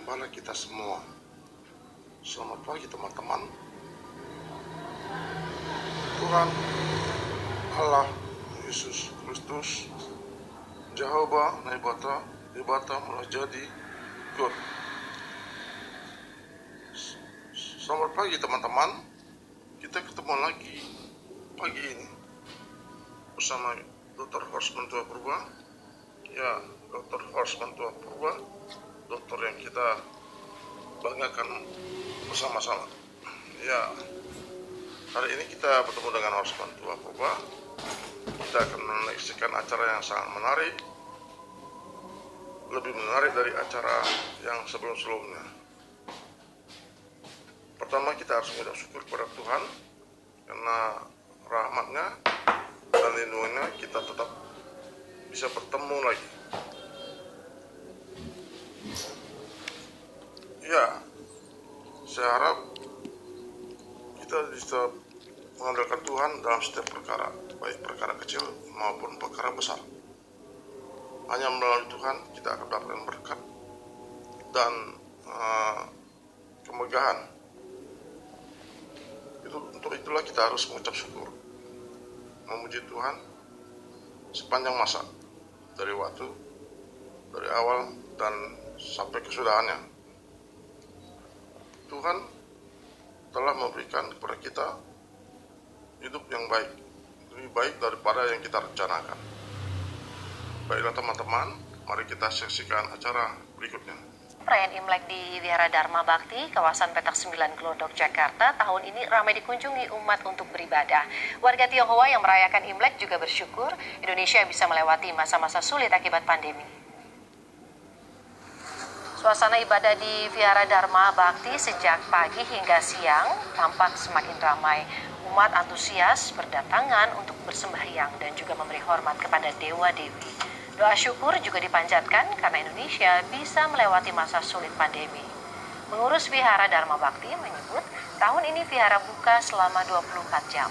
Gembala kita semua. Selamat pagi teman-teman. Tuhan Allah Yesus Kristus Jehovah Nebata mulai jadi God. Selamat pagi teman-teman. Kita ketemu lagi pagi ini bersama Dr. Horsman Tua Purba. Ya, Dr. Horsman Tua Purba, dokter yang kita banggakan bersama-sama. Ya, hari ini kita bertemu dengan Horsman Tua Purba. Kita akan menyaksikan acara yang sangat menarik, lebih menarik dari acara yang sebelum-sebelumnya. Pertama, kita harus mengucap syukur kepada Tuhan karena rahmat-Nya dan lindungannya kita tetap bisa bertemu lagi. Ya, saya harap kita bisa mengandalkan Tuhan dalam setiap perkara, baik perkara kecil maupun perkara besar. Hanya melalui Tuhan kita akan mendapatkan berkat dan kemegahan. Untuk itulah kita harus mengucap syukur, memuji Tuhan sepanjang masa, dari waktu, dari awal dan sampai kesudahannya. Tuhan telah memberikan kepada kita hidup yang baik, lebih baik daripada yang kita rencanakan. Baiklah teman-teman, mari kita saksikan acara berikutnya. Perayaan Imlek di Wihara Dharma Bakti, kawasan Petak 9 Glodok, Jakarta, tahun ini ramai dikunjungi umat untuk beribadah. Warga Tionghoa yang merayakan Imlek juga bersyukur Indonesia bisa melewati masa-masa sulit akibat pandemi. Suasana ibadah di Wihara Dharma Bakti sejak pagi hingga siang tampak semakin ramai. Umat antusias berdatangan untuk bersembahyang dan juga memberi hormat kepada dewa-dewi. Doa syukur juga dipanjatkan karena Indonesia bisa melewati masa sulit pandemi. Pengurus Wihara Dharma Bakti menyebut tahun ini wihara buka selama 24 jam.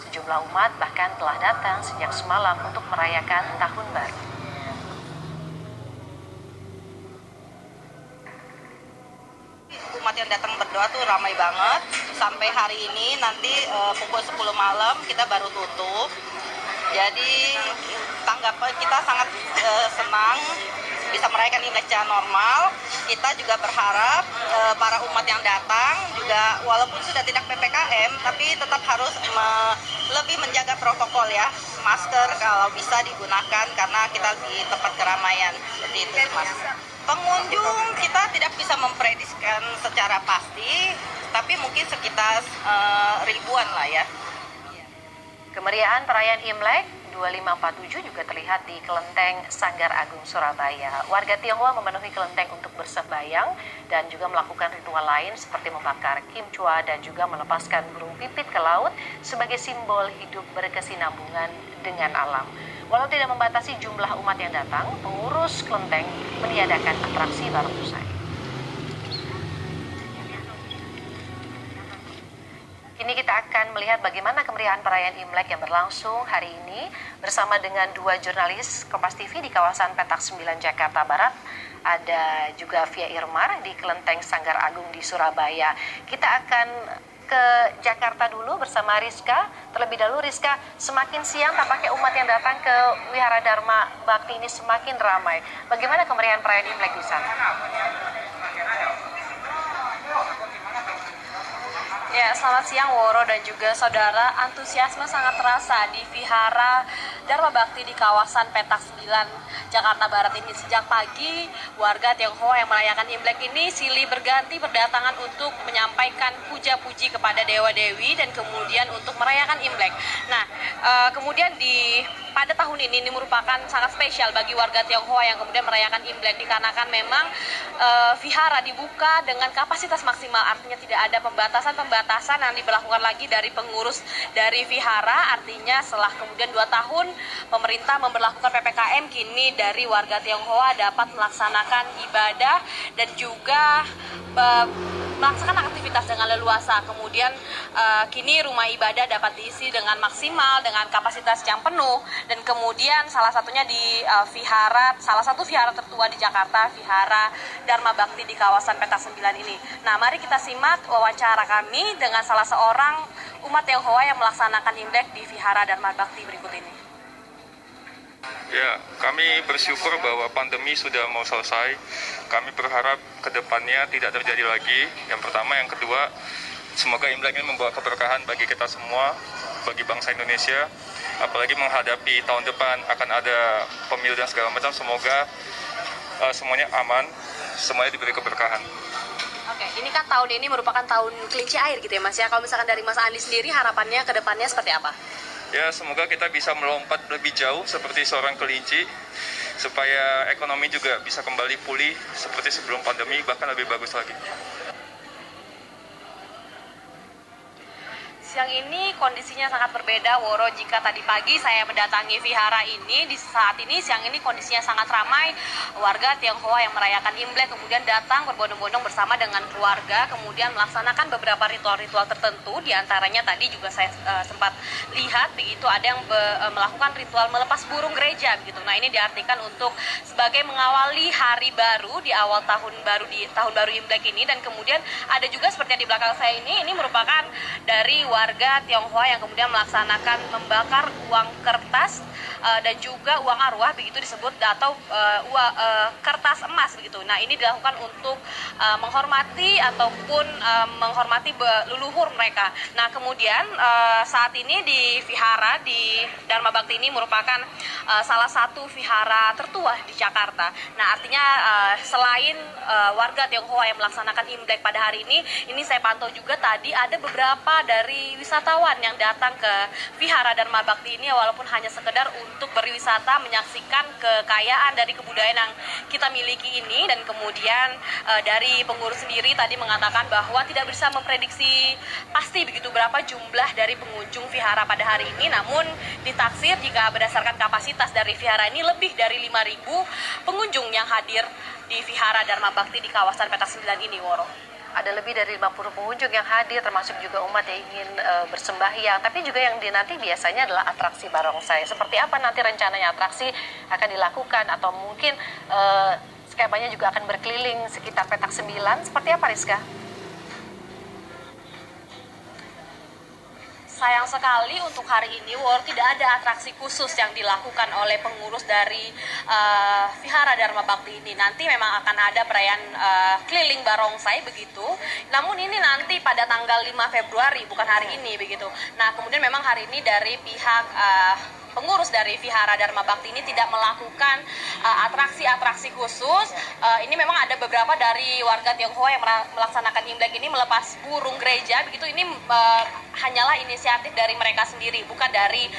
Sejumlah umat bahkan telah datang sejak semalam untuk merayakan Tahun Baru. Umat yang datang berdoa tuh ramai banget. Sampai hari ini nanti pukul 10 malam kita baru tutup. Jadi tanggapan kita sangat senang bisa merayakan Imlek secara normal. Kita juga berharap para umat yang datang juga walaupun sudah tidak PPKM tapi tetap harus lebih menjaga protokol ya. Masker kalau bisa digunakan karena kita di tempat keramaian seperti itu, Mas. Pengunjung kita tidak bisa memprediksikan secara pasti, tapi mungkin sekitar ribuan lah ya. Kemeriahan perayaan Imlek 2547 juga terlihat di Kelenteng Sanggar Agung, Surabaya. Warga Tionghoa memenuhi kelenteng untuk bersembahyang dan juga melakukan ritual lain seperti membakar kimchua dan juga melepaskan burung pipit ke laut sebagai simbol hidup berkesinambungan dengan alam. Walau tidak membatasi jumlah umat yang datang, pengurus kelenteng meniadakan atraksi barongsai. Kini kita akan melihat bagaimana kemeriahan perayaan Imlek yang berlangsung hari ini bersama dengan dua jurnalis Kompas TV di kawasan Petak 9 Jakarta Barat. Ada juga Via Irmar di Kelenteng Sanggar Agung di Surabaya. Kita akan ke Jakarta dulu bersama Rizka. Terlebih dahulu Rizka, semakin siang tampaknya umat yang datang ke Wihara Dharma Bakti ini semakin ramai. Bagaimana kemeriahan perayaan Imlek di sana? Ya, selamat siang Woro dan juga saudara. Antusiasme sangat terasa di Wihara Dharma Bakti di kawasan Petak 9 Jakarta Barat ini. Sejak pagi, warga Tionghoa yang merayakan Imlek ini silih berganti berdatangan untuk menyampaikan puja-puji kepada dewa-dewi dan kemudian untuk merayakan Imlek. Nah, kemudian pada tahun ini merupakan sangat spesial bagi warga Tionghoa yang kemudian merayakan Imlek dikarenakan memang vihara dibuka dengan kapasitas maksimal, artinya tidak ada pembatasan yang diberlakukan lagi dari pengurus dari vihara. Artinya setelah kemudian 2 tahun pemerintah memberlakukan PPKM, kini dari warga Tionghoa dapat melaksanakan ibadah dan juga melaksanakan aktivitas dengan leluasa. Kemudian kini rumah ibadah dapat diisi dengan maksimal dengan kapasitas yang penuh, dan kemudian salah satunya di salah satu vihara tertua di Jakarta, Vihara Dharma Bakti di kawasan Petak 9 ini. Nah, mari kita simak wawancara kami dengan salah seorang umat Tionghoa yang melaksanakan Imlek di Vihara Dharma Bakti berikut ini. Ya, kami bersyukur bahwa pandemi sudah mau selesai. Kami berharap ke depannya tidak terjadi lagi. Yang pertama, yang kedua, semoga Imlek ini membawa keberkahan bagi kita semua, bagi bangsa Indonesia. Apalagi menghadapi tahun depan akan ada pemilu dan segala macam. Semoga semuanya aman, semuanya diberi keberkahan. Oke, ini kan tahun ini merupakan tahun kelinci air gitu ya Mas ya. Kalau misalkan dari Mas Andi sendiri, harapannya ke depannya seperti apa? Ya, semoga kita bisa melompat lebih jauh seperti seorang kelinci, supaya ekonomi juga bisa kembali pulih seperti sebelum pandemi, bahkan lebih bagus lagi. Siang ini kondisinya sangat berbeda, Woro. Jika tadi pagi saya mendatangi vihara ini, di saat ini siang ini kondisinya sangat ramai. Warga Tionghoa yang merayakan Imlek kemudian datang berbondong-bondong bersama dengan keluarga, kemudian melaksanakan beberapa ritual-ritual tertentu. Di antaranya tadi juga saya sempat lihat begitu, ada yang melakukan ritual melepas burung gereja begitu. Nah, ini diartikan untuk sebagai mengawali hari baru di awal tahun baru Imlek ini. Dan kemudian ada juga seperti yang di belakang saya ini merupakan dari warga Tionghoa yang kemudian melaksanakan membakar uang kertas dan juga uang arwah begitu disebut, atau kertas emas begitu. Nah, ini dilakukan untuk menghormati ataupun menghormati leluhur mereka. Nah, kemudian saat ini di vihara di Dharma Bakti ini merupakan salah satu vihara tertua di Jakarta. Nah, artinya selain warga Tionghoa yang melaksanakan Imlek pada hari ini saya pantau juga tadi ada beberapa dari wisatawan yang datang ke Vihara Dharma Bakti ini, walaupun hanya sekedar untuk berwisata, menyaksikan kekayaan dari kebudayaan yang kita miliki ini. Dan kemudian dari pengurus sendiri tadi mengatakan bahwa tidak bisa memprediksi pasti begitu berapa jumlah dari pengunjung vihara pada hari ini, namun ditaksir jika berdasarkan kapasitas dari vihara ini lebih dari 5.000 pengunjung yang hadir di Vihara Dharma Bakti di kawasan Petak 9 ini, Woro. Ada lebih dari 50 pengunjung yang hadir, termasuk juga umat yang ingin bersembahyang. Tapi juga yang dinanti biasanya adalah atraksi barongsai. Seperti apa nanti rencananya atraksi akan dilakukan, atau mungkin skemanya juga akan berkeliling sekitar Petak 9? Seperti apa, Rizka? Sayang sekali untuk hari ini, tidak ada atraksi khusus yang dilakukan oleh pengurus dari Vihara Dharma Bakti ini. Nanti memang akan ada perayaan keliling barongsai begitu. Namun ini nanti pada tanggal 5 Februari, bukan hari ini begitu. Nah, kemudian memang hari ini dari pihak pengurus dari Vihara Dharma Bakti ini tidak melakukan atraksi-atraksi khusus. Ini memang ada beberapa dari warga Tionghoa yang melaksanakan Imlek ini melepas burung gereja begitu. Ini hanyalah inisiatif dari mereka sendiri, bukan dari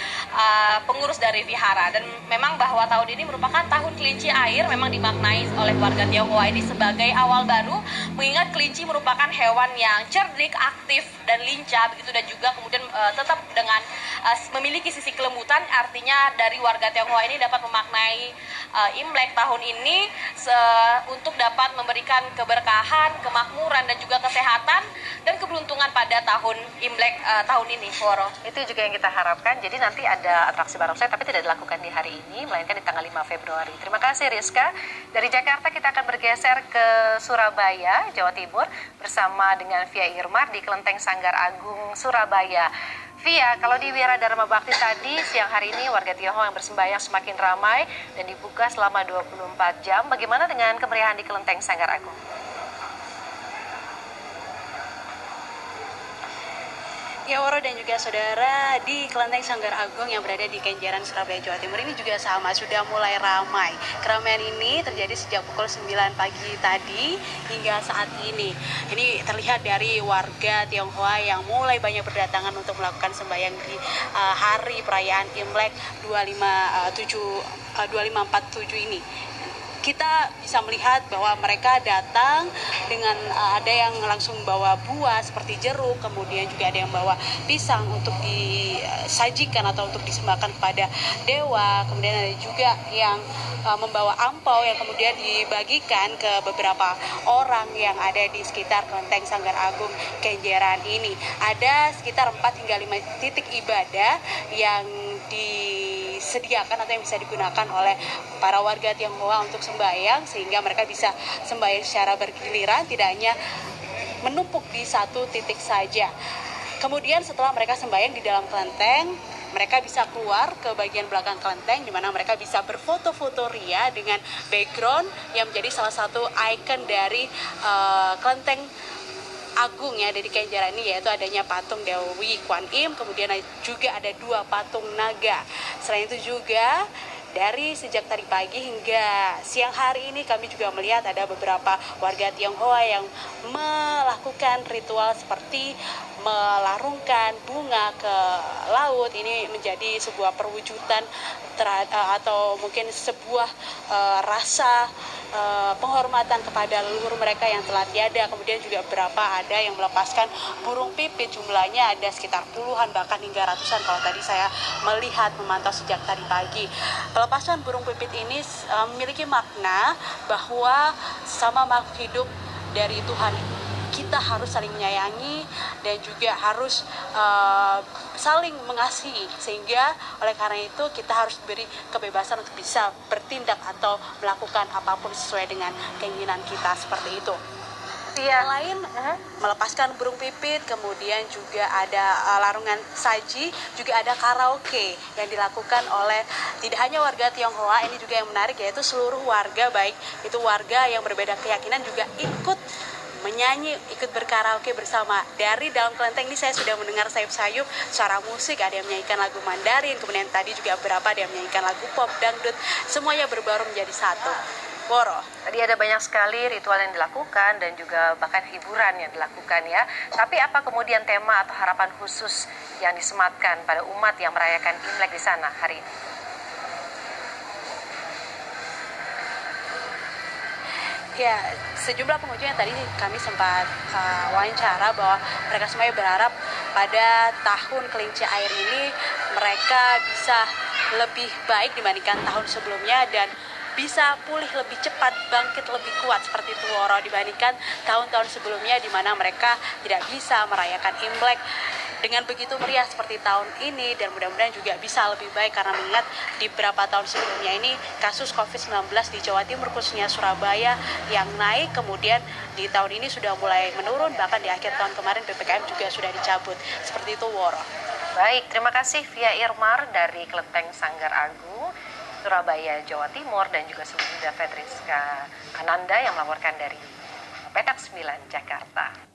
pengurus dari Vihara. Dan memang bahwa tahun ini merupakan tahun kelinci air, memang dimaknai oleh warga Tionghoa ini sebagai awal baru, mengingat kelinci merupakan hewan yang cerdik, aktif, dan lincah begitu, dan juga kemudian tetap dengan memiliki sisi kelembutan. Artinya dari warga Tionghoa ini dapat memaknai Imlek tahun ini untuk dapat memberikan keberkahan, kemakmuran, dan juga kesehatan dan keberuntungan pada tahun Imlek tahun ini, Woro. Itu juga yang kita harapkan. Jadi nanti ada atraksi barongsai, tapi tidak dilakukan di hari ini, melainkan di tanggal 5 Februari. Terima kasih, Rizka. Dari Jakarta kita akan bergeser ke Surabaya, Jawa Timur, bersama dengan Via Irmar di Kelenteng Sanggar Agung, Surabaya. Via, kalau di Vihara Dharma Bakti tadi, siang hari ini warga Tionghoa yang bersembahyang semakin ramai dan dibuka selama 24 jam. Bagaimana dengan kemeriahan di Kelenteng Sanggar Agung? Ya, Woro dan juga saudara, di Kelenteng Sanggar Agung yang berada di Kenjeran, Surabaya, Jawa Timur ini juga sama, sudah mulai ramai. Keramaian ini terjadi sejak pukul 9 pagi tadi hingga saat ini. Ini terlihat dari warga Tionghoa yang mulai banyak berdatangan untuk melakukan sembahyang di hari perayaan Imlek 2547 ini. Kita bisa melihat bahwa mereka datang dengan ada yang langsung bawa buah seperti jeruk, kemudian juga ada yang bawa pisang untuk disajikan atau untuk disembahkan kepada dewa, kemudian ada juga yang membawa ampau yang kemudian dibagikan ke beberapa orang yang ada di sekitar Kelenteng Sanggar Agung Kenjeran ini. Ada sekitar 4 hingga 5 titik ibadah yang disediakan atau yang bisa digunakan oleh para warga Tionghoa untuk sembahyang, sehingga mereka bisa sembahyang secara bergiliran, tidak hanya menumpuk di satu titik saja. Kemudian setelah mereka sembahyang di dalam kelenteng, mereka bisa keluar ke bagian belakang kelenteng, di mana mereka bisa berfoto-foto ria dengan background yang menjadi salah satu ikon dari kelenteng agung ya dari Kenjeran ini, yaitu adanya patung Dewi Kwan Im, kemudian juga ada 2 patung naga. Selain itu juga dari sejak tadi pagi hingga siang hari ini kami juga melihat ada beberapa warga Tionghoa yang melakukan ritual seperti melarungkan bunga ke laut. Ini menjadi sebuah perwujudan atau mungkin sebuah rasa penghormatan kepada leluhur mereka yang telah tiada. Kemudian juga beberapa ada yang melepaskan burung pipit, jumlahnya ada sekitar puluhan bahkan hingga ratusan kalau tadi saya melihat memantau sejak tadi pagi. Pelepasan burung pipit ini memiliki makna bahwa sama makhluk hidup dari Tuhan kita harus saling menyayangi dan juga harus saling mengasihi, sehingga oleh karena itu kita harus diberi kebebasan untuk bisa bertindak atau melakukan apapun sesuai dengan keinginan kita, seperti itu. Yang lain melepaskan burung pipit, kemudian juga ada larungan saji, juga ada karaoke yang dilakukan oleh tidak hanya warga Tionghoa. Ini juga yang menarik, yaitu seluruh warga, baik itu warga yang berbeda keyakinan juga ikut menyanyi, ikut berkaraoke bersama. Dari dalam kelenteng ini saya sudah mendengar sayup-sayup suara musik, ada yang menyanyikan lagu Mandarin, kemudian tadi juga beberapa ada yang menyanyikan lagu pop, dangdut, semuanya berbaur menjadi satu. Woro. Tadi ada banyak sekali ritual yang dilakukan dan juga bahkan hiburan yang dilakukan ya. Tapi apa kemudian tema atau harapan khusus yang disematkan pada umat yang merayakan Imlek di sana hari ini? Ya, sejumlah pengunjung yang tadi kami sempat wawancara bahwa mereka semuanya berharap pada tahun kelinci air ini mereka bisa lebih baik dibandingkan tahun sebelumnya dan bisa pulih lebih cepat, bangkit lebih kuat seperti itu Woro, dibandingkan tahun-tahun sebelumnya di mana mereka tidak bisa merayakan Imlek dengan begitu meriah seperti tahun ini, dan mudah-mudahan juga bisa lebih baik karena mengingat di beberapa tahun sebelumnya ini kasus COVID-19 di Jawa Timur khususnya Surabaya yang naik, kemudian di tahun ini sudah mulai menurun, bahkan di akhir tahun kemarin PPKM juga sudah dicabut. Seperti itu Woro. Baik, terima kasih Via Irmar dari Kelenteng Sanggar Agung, Surabaya, Jawa Timur, dan juga sebelumnya Fedriska Ananda yang melaporkan dari Petak 9, Jakarta.